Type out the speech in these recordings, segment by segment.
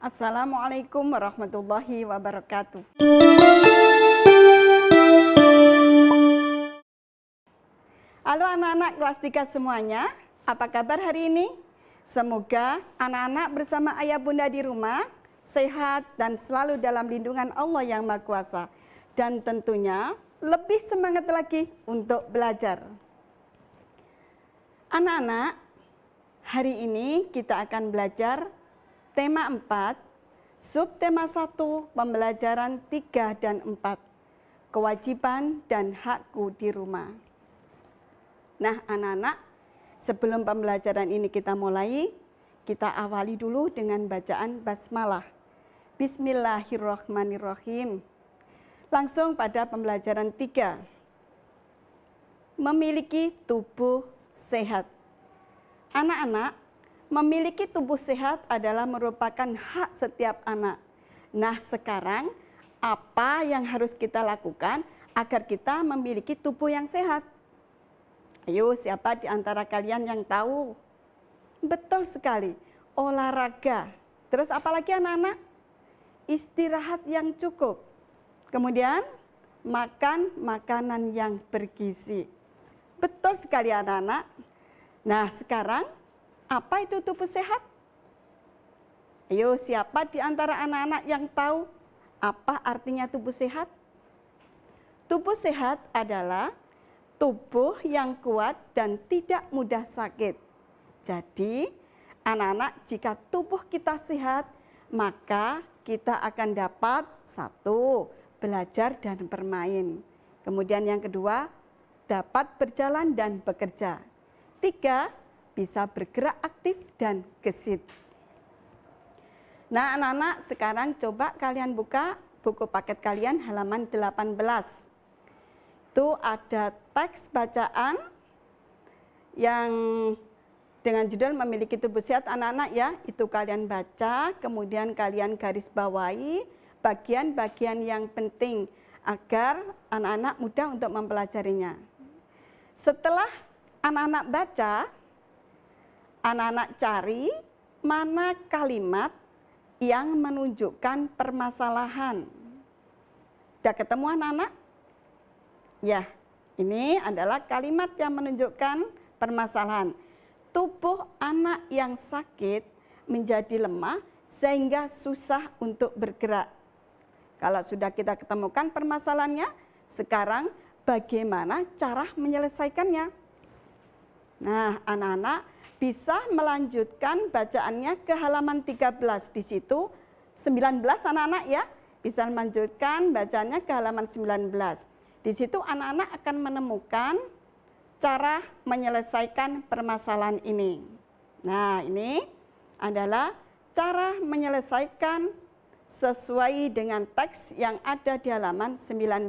Assalamualaikum warahmatullahi wabarakatuh. Halo anak-anak kelas 3 semuanya, apa kabar hari ini? Semoga anak-anak bersama ayah bunda di rumah sehat dan selalu dalam lindungan Allah yang Maha Kuasa. Dan tentunya lebih semangat lagi untuk belajar. Anak-anak, hari ini kita akan belajar tema 4, subtema 1, pembelajaran 3 dan 4, kewajiban dan hakku di rumah. Nah anak-anak, sebelum pembelajaran ini kita mulai, kita awali dulu dengan bacaan basmalah. Bismillahirrahmanirrahim. Langsung pada pembelajaran 3. Memiliki tubuh sehat. Anak-anak, memiliki tubuh sehat adalah merupakan hak setiap anak. Nah, sekarang apa yang harus kita lakukan agar kita memiliki tubuh yang sehat? Ayo, siapa di antara kalian yang tahu? Betul sekali, olahraga. Terus apalagi anak-anak? Istirahat yang cukup. Kemudian, makan makanan yang bergizi. Betul sekali anak-anak. Nah, sekarang apa itu tubuh sehat? Ayo, siapa di antara anak-anak yang tahu apa artinya tubuh sehat? Tubuh sehat adalah tubuh yang kuat dan tidak mudah sakit. Jadi, anak-anak, jika tubuh kita sehat, maka kita akan dapat 1, belajar dan bermain. Kemudian yang kedua, dapat berjalan dan bekerja. 3, bisa bergerak aktif dan gesit. Nah anak-anak, sekarang coba kalian buka buku paket kalian halaman 18. Itu ada teks bacaan yang dengan judul memiliki tubuh sehat anak-anak ya. Itu kalian baca, kemudian kalian garis bawahi bagian-bagian yang penting agar anak-anak mudah untuk mempelajarinya. Setelah anak-anak baca, anak-anak cari mana kalimat yang menunjukkan permasalahan. Sudah ketemu anak-anak? Ya, ini adalah kalimat yang menunjukkan permasalahan. Tubuh anak yang sakit menjadi lemah sehingga susah untuk bergerak. Kalau sudah kita ketemukan permasalahannya, sekarang bagaimana cara menyelesaikannya? Nah, anak-anak bisa melanjutkan bacaannya ke halaman 13. Di situ 19 anak-anak ya, bisa melanjutkan bacanya ke halaman 19. Di situ anak-anak akan menemukan cara menyelesaikan permasalahan ini. Nah, ini adalah cara menyelesaikan sesuai dengan teks yang ada di halaman 19.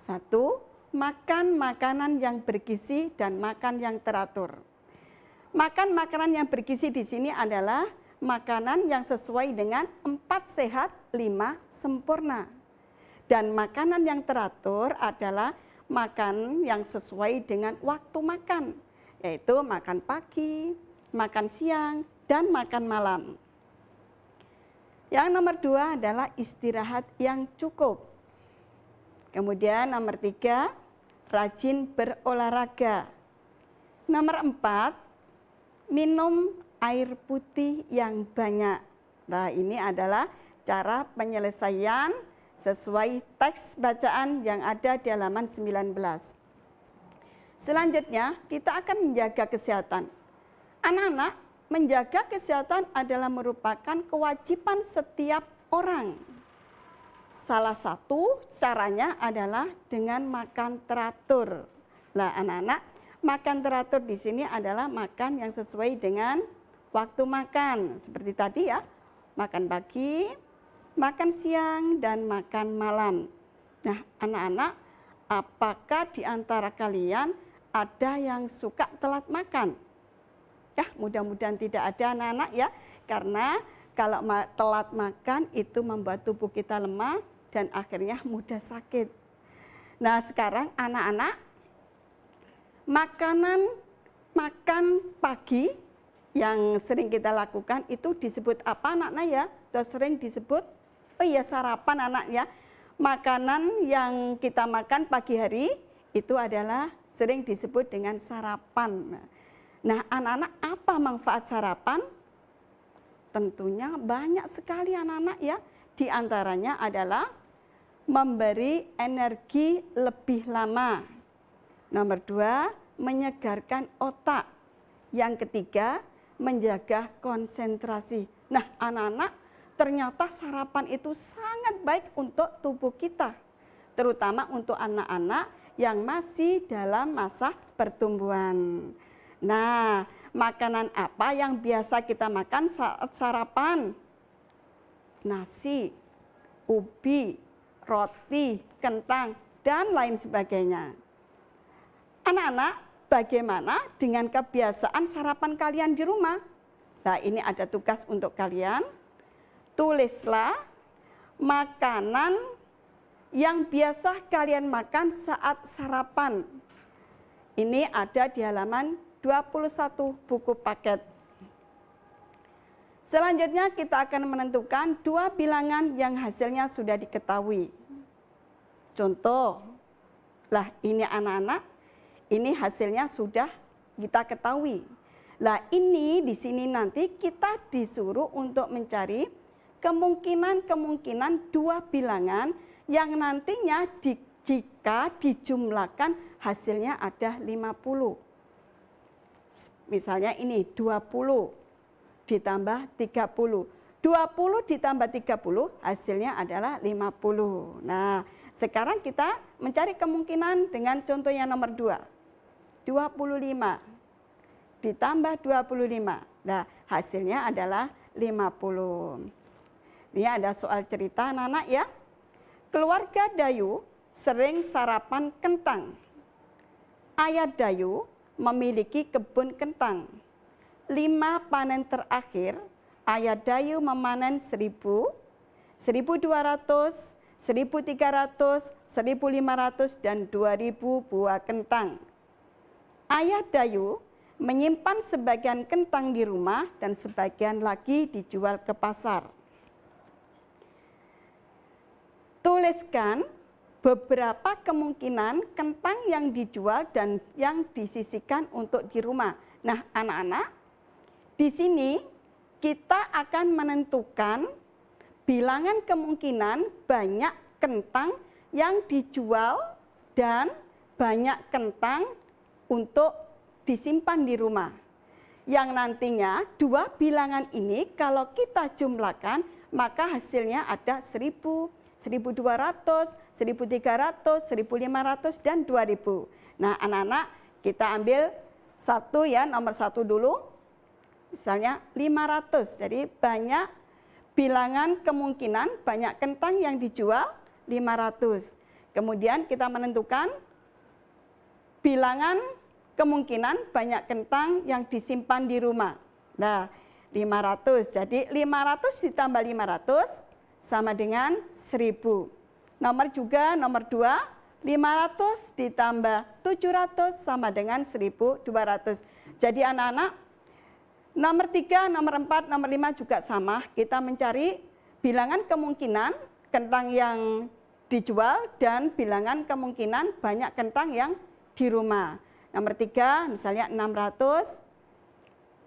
1. Makan makanan yang bergizi dan makan yang teratur. Makan makanan yang bergizi di sini adalah makanan yang sesuai dengan 4 sehat, 5 sempurna. Dan makanan yang teratur adalah makan yang sesuai dengan waktu makan, yaitu makan pagi, makan siang, dan makan malam. Yang nomor 2 adalah istirahat yang cukup. Kemudian nomor 3, rajin berolahraga. Nomor 4, minum air putih yang banyak. Nah, ini adalah cara penyelesaian sesuai teks bacaan yang ada di halaman 19. Selanjutnya, kita akan menjaga kesehatan. Anak-anak, menjaga kesehatan adalah merupakan kewajiban setiap orang. Salah satu caranya adalah dengan makan teratur. Nah, anak-anak, makan teratur di sini adalah makan yang sesuai dengan waktu makan. Seperti tadi ya, makan pagi, makan siang, dan makan malam. Nah, anak-anak, apakah di antara kalian ada yang suka telat makan? Ya, mudah-mudahan tidak ada anak-anak ya, karena kalau telat makan itu membuat tubuh kita lemah dan akhirnya mudah sakit. Nah, sekarang anak-anak, makan pagi yang sering kita lakukan itu disebut apa anak-anak ya? Atau sering disebut, oh iya sarapan anak ya. Makanan yang kita makan pagi hari itu adalah sering disebut dengan sarapan. Nah, anak-anak apa manfaat sarapan? Tentunya banyak sekali anak-anak ya. Di antaranya adalah memberi energi lebih lama. Nomor 2, menyegarkan otak. Yang ketiga, menjaga konsentrasi. Nah, anak-anak, ternyata sarapan itu sangat baik untuk tubuh kita, terutama untuk anak-anak yang masih dalam masa pertumbuhan. Nah, makanan apa yang biasa kita makan saat sarapan? Nasi, ubi, roti, kentang, dan lain sebagainya. Anak-anak, bagaimana dengan kebiasaan sarapan kalian di rumah? Nah, ini ada tugas untuk kalian. Tulislah makanan yang biasa kalian makan saat sarapan. Ini ada di halaman 21 buku paket. Selanjutnya kita akan menentukan 2 bilangan yang hasilnya sudah diketahui. Contoh, lah ini anak-anak, ini hasilnya sudah kita ketahui. Lah ini di sini nanti kita disuruh untuk mencari kemungkinan-kemungkinan 2 bilangan yang nantinya jika dijumlahkan hasilnya ada 50. Misalnya ini 20 ditambah 30. 20 ditambah 30 hasilnya adalah 50. Nah, sekarang kita mencari kemungkinan dengan contoh yang nomor 2. 25 ditambah 25. Nah, hasilnya adalah 50. Ini ada soal cerita anak-anak ya. Keluarga Dayu sering sarapan kentang. Ayah Dayu memiliki kebun kentang. 5 panen terakhir, Ayah Dayu memanen 1000, 1200, 1300, 1500, dan 2000 buah kentang. Ayah Dayu menyimpan sebagian kentang di rumah dan sebagian lagi dijual ke pasar. Tuliskan beberapa kemungkinan kentang yang dijual dan yang disisihkan untuk di rumah. Nah, anak-anak, di sini kita akan menentukan bilangan kemungkinan banyak kentang yang dijual dan banyak kentang untuk disimpan di rumah. Yang nantinya 2 bilangan ini kalau kita jumlahkan maka hasilnya ada 1000, 1200, 1300, 1500, dan 2000. Nah, anak-anak kita ambil satu ya, nomor 1 dulu. Misalnya 500. Jadi banyak bilangan kemungkinan banyak kentang yang dijual 500. Kemudian kita menentukan bilangan kemungkinan banyak kentang yang disimpan di rumah. Nah, 500. Jadi 500 ditambah 500 sama dengan 1000. Nomor 2, 500 ditambah 700 sama dengan 1200. Jadi anak-anak, nomor 3, nomor 4, nomor 5 juga sama. Kita mencari bilangan kemungkinan kentang yang dijual dan bilangan kemungkinan banyak kentang yang di rumah. Nomor 3 misalnya 600,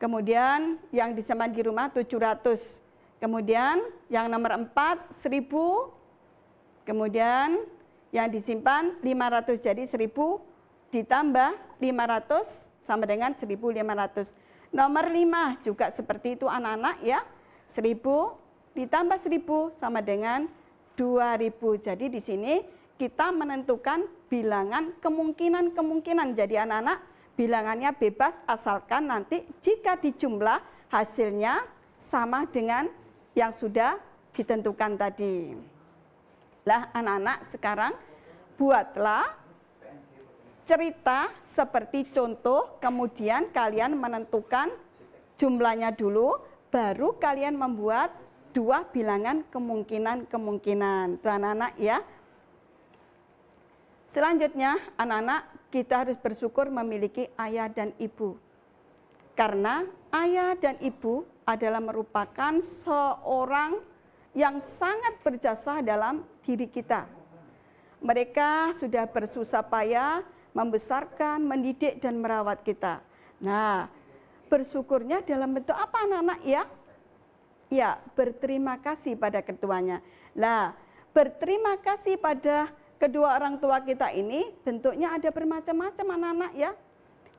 kemudian yang disimpan di rumah 700, kemudian yang nomor 4 1000, kemudian yang disimpan 500, jadi 1000 ditambah 500 sama dengan 1500. Nomor 5 juga seperti itu anak-anak ya, 1000 ditambah 1000 sama dengan 2000. Jadi di sini kita menentukan bilangan kemungkinan-kemungkinan. Jadi anak-anak bilangannya bebas asalkan nanti jika dijumlah hasilnya sama dengan yang sudah ditentukan tadi. Lah anak-anak sekarang buatlah cerita seperti contoh, kemudian kalian menentukan jumlahnya dulu, baru kalian membuat 2 bilangan kemungkinan-kemungkinan. Tuh anak-anak ya. Selanjutnya anak-anak kita harus bersyukur memiliki ayah dan ibu. Karena ayah dan ibu adalah merupakan seorang yang sangat berjasa dalam diri kita. Mereka sudah bersusah payah membesarkan, mendidik, dan merawat kita. Nah, bersyukurnya dalam bentuk apa anak-anak ya? Ya, berterima kasih pada keduanya. Nah, berterima kasih pada kedua orang tua kita ini bentuknya ada bermacam-macam anak-anak ya.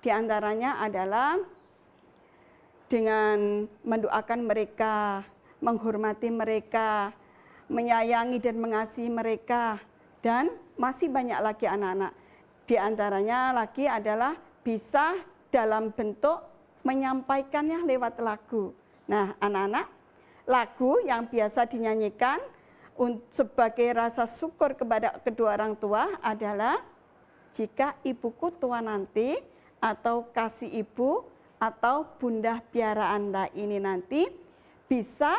Di antaranya adalah dengan mendoakan mereka, menghormati mereka, menyayangi dan mengasihi mereka, dan masih banyak lagi anak-anak. Di antaranya lagi adalah bisa dalam bentuk menyampaikannya lewat lagu. Nah, anak-anak, lagu yang biasa dinyanyikan sebagai rasa syukur kepada kedua orang tua adalah jika ibuku tua nanti, atau kasih ibu, atau bunda piaraan. Nah, ini nanti bisa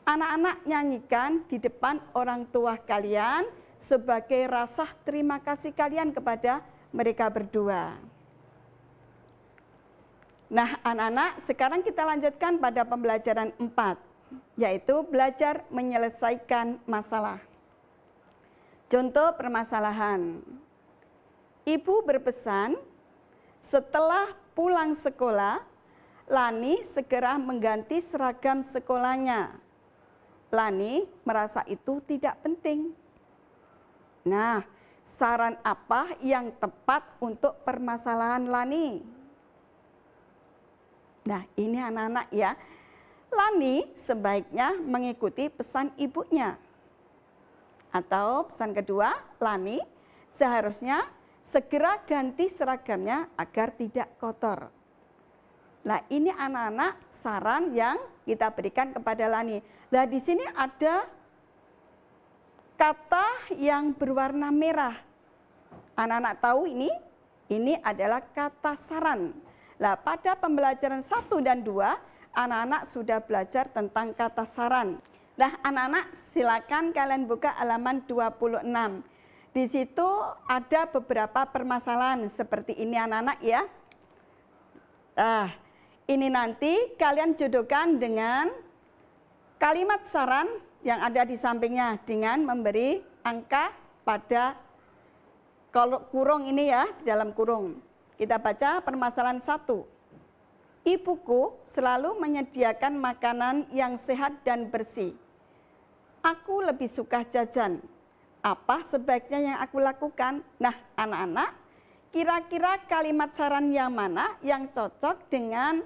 anak-anak nyanyikan di depan orang tua kalian sebagai rasa terima kasih kalian kepada mereka berdua. Nah, anak-anak, sekarang kita lanjutkan pada pembelajaran 4, yaitu belajar menyelesaikan masalah. Contoh permasalahan. Ibu berpesan, setelah pulang sekolah, Lani segera mengganti seragam sekolahnya. Lani merasa itu tidak penting. Nah, saran apa yang tepat untuk permasalahan Lani? Nah, ini anak-anak ya. Lani sebaiknya mengikuti pesan ibunya. Atau pesan kedua, Lani seharusnya segera ganti seragamnya agar tidak kotor. Nah, ini anak-anak saran yang kita berikan kepada Lani. Nah, di sini ada kata yang berwarna merah. Anak-anak tahu ini adalah kata saran. Nah, pada pembelajaran 1 dan 2, anak-anak sudah belajar tentang kata saran. Nah, anak-anak silakan kalian buka halaman 26. Di situ ada beberapa permasalahan seperti ini anak-anak ya. Ini nanti kalian jodohkan dengan kalimat saran yang ada di sampingnya dengan memberi angka pada kurung ini ya, di dalam kurung. Kita baca permasalahan 1. Ibuku selalu menyediakan makanan yang sehat dan bersih. Aku lebih suka jajan. Apa sebaiknya yang aku lakukan? Nah, anak-anak, kira-kira kalimat saran yang mana yang cocok dengan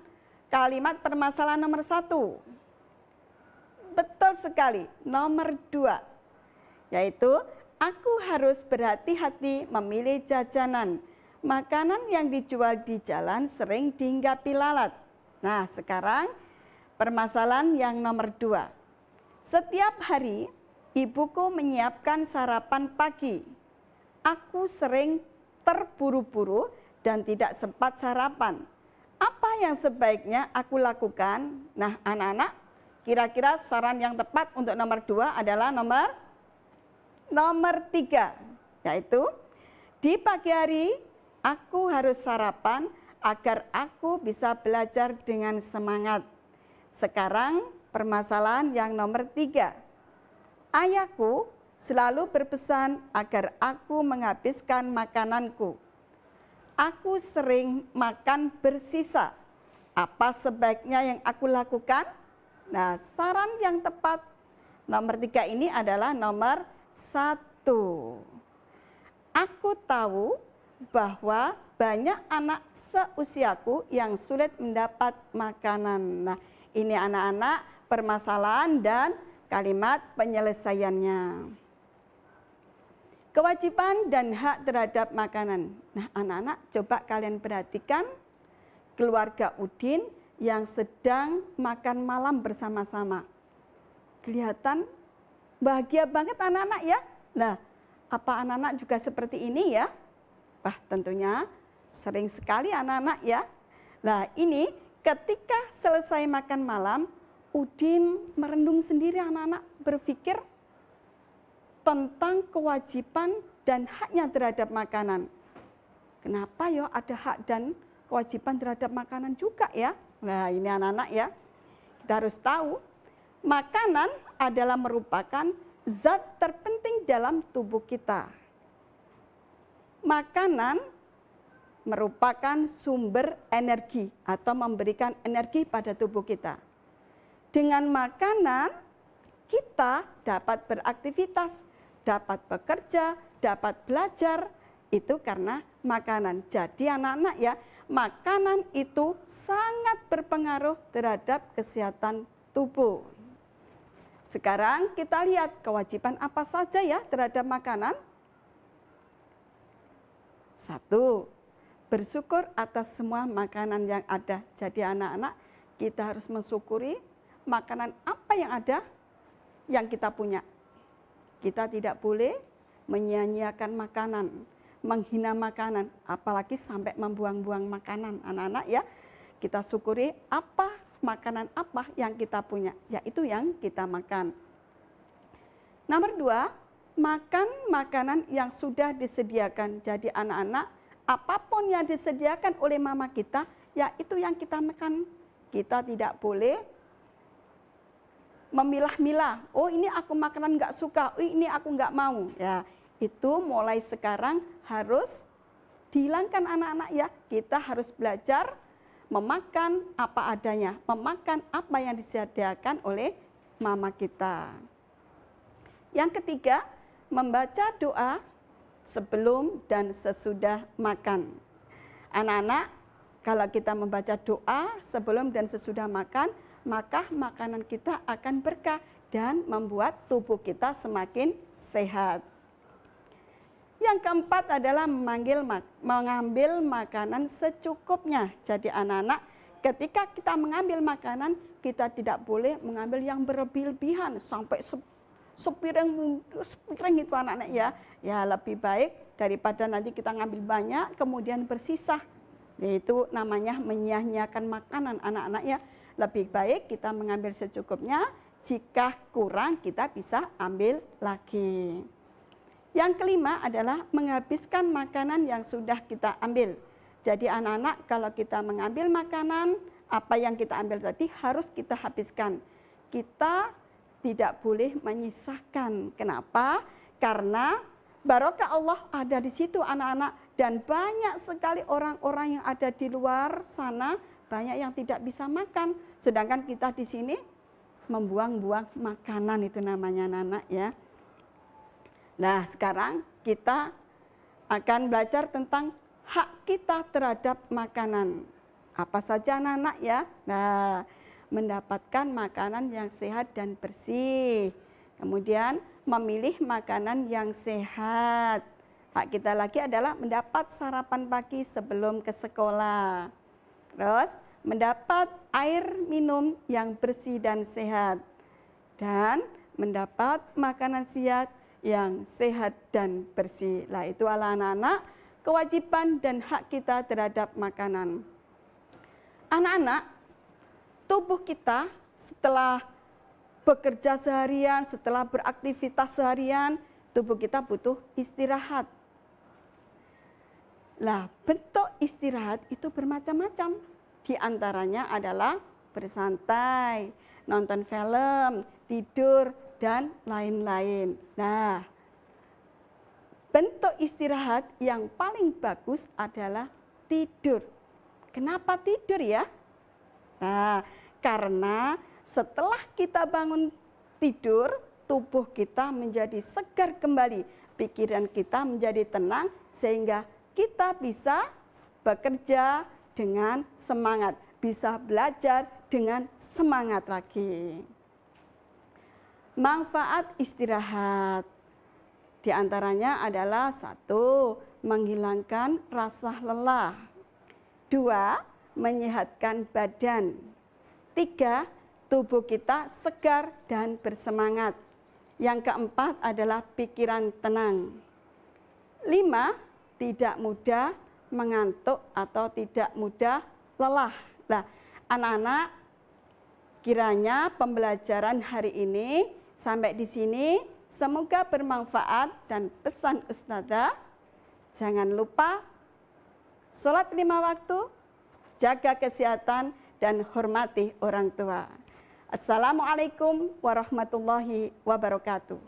kalimat permasalahan nomor 1? Betul sekali, nomor 2, yaitu aku harus berhati-hati memilih jajanan. Makanan yang dijual di jalan sering dihinggapi lalat. Nah, sekarang permasalahan yang nomor 2. Setiap hari ibuku menyiapkan sarapan pagi. Aku sering terburu-buru dan tidak sempat sarapan. Apa yang sebaiknya aku lakukan? Nah, anak-anak, kira-kira saran yang tepat untuk nomor 2 adalah nomor 3, yaitu di pagi hari aku harus sarapan agar aku bisa belajar dengan semangat. Sekarang permasalahan yang nomor 3. Ayahku selalu berpesan agar aku menghabiskan makananku. Aku sering makan bersisa. Apa sebaiknya yang aku lakukan? Nah, saran yang tepat nomor 3 ini adalah nomor 1. Aku tahu bahwa banyak anak seusiaku yang sulit mendapat makanan. Nah, ini anak-anak permasalahan dan kalimat penyelesaiannya. Kewajiban dan hak terhadap makanan. Nah, anak-anak coba kalian perhatikan keluarga Udin yang sedang makan malam bersama-sama. Kelihatan bahagia banget anak-anak ya. Nah, apa anak-anak juga seperti ini ya? Wah, tentunya sering sekali anak-anak ya. Nah, ini ketika selesai makan malam, Udin merenung sendiri, anak-anak berpikir tentang kewajiban dan haknya terhadap makanan. Kenapa ya ada hak dan kewajiban terhadap makanan juga ya. Nah ini anak-anak ya, kita harus tahu makanan adalah merupakan zat terpenting dalam tubuh kita. Makanan merupakan sumber energi atau memberikan energi pada tubuh kita. Dengan makanan kita dapat beraktivitas, dapat bekerja, dapat belajar, itu karena makanan. Jadi anak-anak ya, makanan itu sangat berpengaruh terhadap kesehatan tubuh. Sekarang kita lihat kewajiban apa saja ya terhadap makanan. 1. Bersyukur atas semua makanan yang ada. Jadi anak-anak kita harus mensyukuri makanan apa yang ada yang kita punya. Kita tidak boleh menyia-nyiakan makanan, menghina makanan, apalagi sampai membuang-buang makanan anak-anak ya. Kita syukuri makanan apa yang kita punya, yaitu yang kita makan. Nomor 2, makan makanan yang sudah disediakan. Jadi anak-anak, apapun yang disediakan oleh mama kita, ya itu yang kita makan. Kita tidak boleh memilah-milah, oh ini aku makanan nggak suka, oh ini aku nggak mau. Ya, itu mulai sekarang harus dihilangkan anak-anak ya. Kita harus belajar memakan apa adanya, memakan apa yang disediakan oleh mama kita. Yang ketiga, membaca doa sebelum dan sesudah makan. Anak-anak, kalau kita membaca doa sebelum dan sesudah makan, maka makanan kita akan berkah dan membuat tubuh kita semakin sehat. Yang keempat adalah mengambil makanan secukupnya. Jadi anak-anak, ketika kita mengambil makanan, kita tidak boleh mengambil yang berlebih-lebihan sampai sepiring itu anak-anak ya. Ya lebih baik daripada nanti kita ngambil banyak kemudian bersisa. Yaitu namanya menyia-nyiakan makanan anak-anak ya. Lebih baik kita mengambil secukupnya, jika kurang kita bisa ambil lagi. Yang kelima adalah menghabiskan makanan yang sudah kita ambil. Jadi anak-anak kalau kita mengambil makanan, apa yang kita ambil tadi harus kita habiskan. Kita tidak boleh menyisakan. Kenapa? Karena barokah Allah ada di situ anak-anak. Dan banyak sekali orang-orang yang ada di luar sana, banyak yang tidak bisa makan. Sedangkan kita di sini membuang-buang makanan, itu namanya anak-anak ya. Nah sekarang kita akan belajar tentang hak kita terhadap makanan. Apa saja anak-anak ya? Nah, mendapatkan makanan yang sehat dan bersih. Kemudian memilih makanan yang sehat. Hak kita lagi adalah mendapat sarapan pagi sebelum ke sekolah. Terus mendapat air minum yang bersih dan sehat. Dan mendapat makanan siap yang sehat dan bersih. Lah itu ala anak-anak kewajiban dan hak kita terhadap makanan. Anak-anak, tubuh kita setelah bekerja seharian, setelah beraktivitas seharian, tubuh kita butuh istirahat. Lah, bentuk istirahat itu bermacam-macam. Di antaranya adalah bersantai, nonton film, tidur, dan lain-lain. Nah, bentuk istirahat yang paling bagus adalah tidur. Kenapa tidur ya? Nah, karena setelah kita bangun tidur, tubuh kita menjadi segar kembali, pikiran kita menjadi tenang, sehingga kita bisa bekerja dengan semangat, bisa belajar dengan semangat lagi. Manfaat istirahat di antaranya adalah 1, menghilangkan rasa lelah. 2, menyehatkan badan. 3, tubuh kita segar dan bersemangat. Yang keempat adalah pikiran tenang. 5, tidak mudah mengantuk atau tidak mudah lelah. Nah, anak-anak, kiranya pembelajaran hari ini sampai di sini semoga bermanfaat, dan pesan Ustazah, jangan lupa sholat 5 waktu, jaga kesehatan, dan hormati orang tua. Assalamualaikum warahmatullahi wabarakatuh.